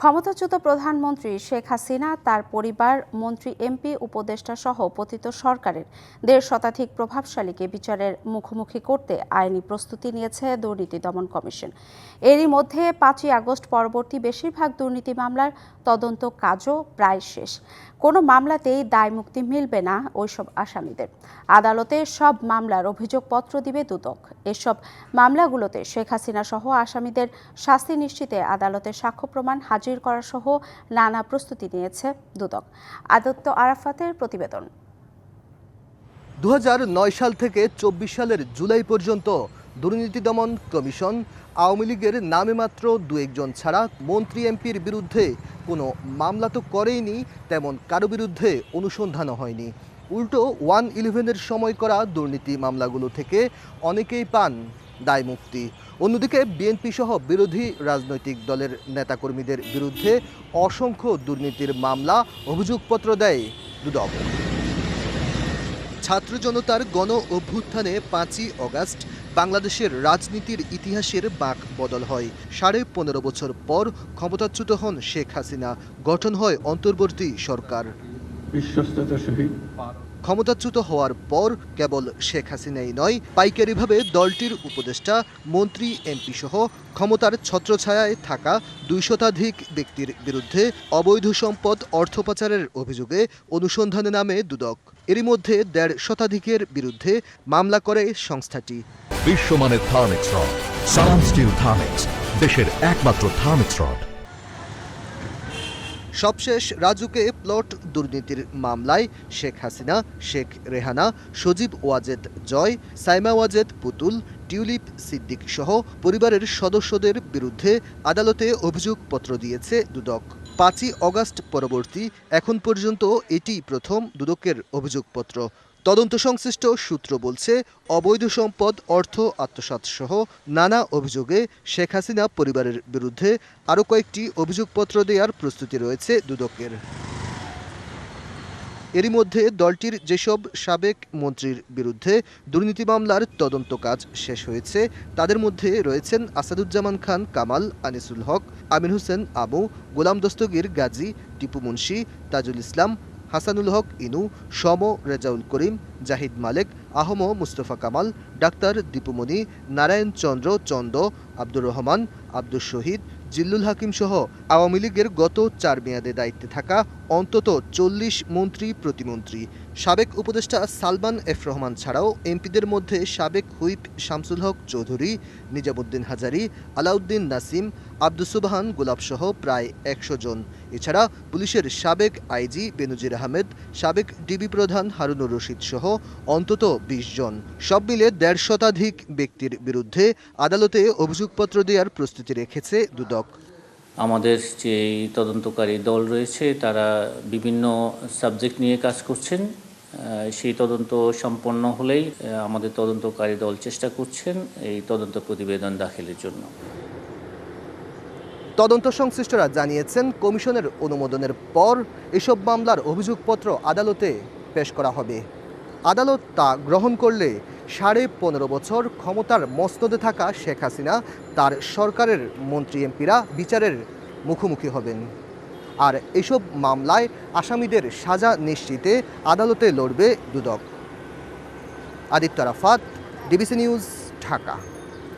ক্ষমতাচ্যুত প্রধানমন্ত্রী শেখ হাসিনা, তার পরিবার, মন্ত্রী, এমপি, উপদেষ্টা সহ পতিত সরকারের ১.৫ শতাধিক প্রভাবশালীকে বিচারের মুখোমুখি করতে আইনি প্রস্তুতি নিয়েছে দুর্নীতি দমন কমিশন। এরই মধ্যে ৫ই আগস্ট পরবর্তী বেশিরভাগ দুর্নীতি মামলার তদন্ত কাজও প্রায় শেষ। কোনো মামলাতেই দায়মুক্তি মিলবে না ওইসব আসামিদের। আদালতে সব মামলার অভিযোগপত্র দিবে দুদক। এসব মামলাগুলোতে শেখ হাসিনা সহ আসামিদের শাস্তি নিশ্চিতে আদালতে সাক্ষ্য প্রমাণ হাজির করা সহ নানা প্রস্তুতি নিয়েছে দুদক। আদত্ত আরাফাতের প্রতিবেদন। ২০০৯ সাল থেকে ২৪ সালের জুলাই পর্যন্ত দুর্নীতি দমন কমিশন আওয়ামী লীগের নামে মাত্র ২-১ জন ছাড়া মন্ত্রী এমপির বিরুদ্ধে কোনো মামলা তো করেইনি, তেমন কারো বিরুদ্ধে অনুসন্ধানও হয়নি। উল্টো 1-11-এর সময় করা দুর্নীতি মামলাগুলো থেকে অনেকেই পান দায়মুক্তি। অন্যদিকে বিএনপি সহ বিরোধী রাজনৈতিক দলের নেতাকর্মীদের বিরুদ্ধে অসংখ্য দুর্নীতির মামলা, অভিযোগপত্র দেয় দুদক। ছাত্র জনতার গণ অভ্যুত্থানে ৫ই অগাস্ট বাংলাদেশের রাজনীতির ইতিহাসের বাঁক বদল হয়। ১৫.৫ বছর পর ক্ষমতাচ্যুত হন শেখ হাসিনা, গঠন হয় অন্তর্বর্তী সরকার। বিশ্বস্ততার সহিত ক্ষমতাচ্যুত হওয়ার পর কেবল শেখ হাসিনাই নয়, পাইকারিভাবে দলটির উপদেষ্টা, মন্ত্রী, এমপি সহ ক্ষমতার ছত্রছায়ায় থাকা ২০০ শতাধিক ব্যক্তির বিরুদ্ধে অবৈধ সম্পদ অর্থ পাচারের অভিযোগে অনুসন্ধানে নামে দুদক। এরই মধ্যে ১.৫ শতাধিকের বিরুদ্ধে মামলা করে সংস্থাটি। বিশ্বমানের থার্মিক্স রড, সালাম স্টিল থার্মিক্স, দেশের একমাত্র থার্মিক্স রড। সবশেষ রাজুকে প্লট দুর্নীতির মামলায় শেখ হাসিনা, শেখ রেহানা, সজীব ওয়াজেদ জয়, সাইমা ওয়াজেদ পুতুল, টিউলিপ সিদ্দিক সহ পরিবারের সদস্যদের বিরুদ্ধে আদালতে অভিযোগপত্র দিয়েছে দুদক। ৫ই অগাস্ট পরবর্তী এখন পর্যন্ত এটি প্রথম দুদকের অভিযোগপত্র। তদন্ত সংশ্লিষ্ট সূত্র বলছে, অবৈধ সম্পদ, অর্থ আত্মসাৎ সহ নানা অভিযোগে শেখ হাসিনা পরিবারের বিরুদ্ধে আরও কয়েকটি অভিযোগপত্র দেওয়ার প্রস্তুতি রয়েছে দুদকের। এরই মধ্যে দলটির যেসব সাবেক মন্ত্রীর বিরুদ্ধে দুর্নীতি মামলার তদন্ত কাজ শেষ হয়েছে, তাদের মধ্যে রয়েছেন আসাদুজ্জামান খান কামাল, আনিসুল হক, আমির হোসেন আমু, গোলাম দস্তগীর গাজী, টিপু মুন্সি, তাজুল ইসলাম, হাসানুল হক ইনু, সম রেজাউল করিম, জাহিদ মালেক, আহম মুস্তফা কামাল, ডাক্তার দীপুমণি, নারায়ণ চন্দ্র চন্দ, আব্দুর রহমান, আব্দুল শহীদ, জিল্লুল হাকিম সহ আওয়ামী লীগের গত ৪ মেয়াদে দায়িত্বে থাকা অন্তত ৪০ মন্ত্রী, প্রতিমন্ত্রী। সাবেক উপদেষ্টা সালমান এফ রহমান ছাড়াও এমপিদের মধ্যে সাবেক হুইপ শামসুল হক চৌধুরী, নিজামুদ্দিন হাজারী, আলাউদ্দিন নাসিম, আব্দুস সুবহান গোলাপ সহ প্রায় ১০০ জন। এছাড়া পুলিশের সাবেক আইজি বেনজির আহমেদ, সাবেক ডিবি প্রধান হারুনুর রশিদ সহ অন্তত ২০ জন। সব মিলে ১.৫ শতাধিক ব্যক্তির বিরুদ্ধে আদালতে অভিযোগপত্র দেওয়ার প্রস্তুতি রেখেছে দুদক। আমাদের যে তদন্তকারী দল রয়েছে, তারা বিভিন্ন সাবজেক্ট নিয়ে কাজ করছেন। সেই তদন্ত সম্পন্ন হলেই আমাদের তদন্তকারী দল চেষ্টা করছেন এই তদন্ত প্রতিবেদন দাখিলের জন্য। তদন্ত সংশ্লিষ্টরা জানিয়েছেন, কমিশনের অনুমোদনের পর এসব মামলার অভিযোগপত্র আদালতে পেশ করা হবে। আদালত তা গ্রহণ করলে ১৫.৫ বছর ক্ষমতার মসনদে থাকা শেখ হাসিনা, তার সরকারের মন্ত্রী এমপিরা বিচারের মুখোমুখি হবেন। আর এসব মামলায় আসামিদের সাজা নিশ্চিতে আদালতে লড়বে দুদক। Aditya Arafat, DBC news, Dhaka.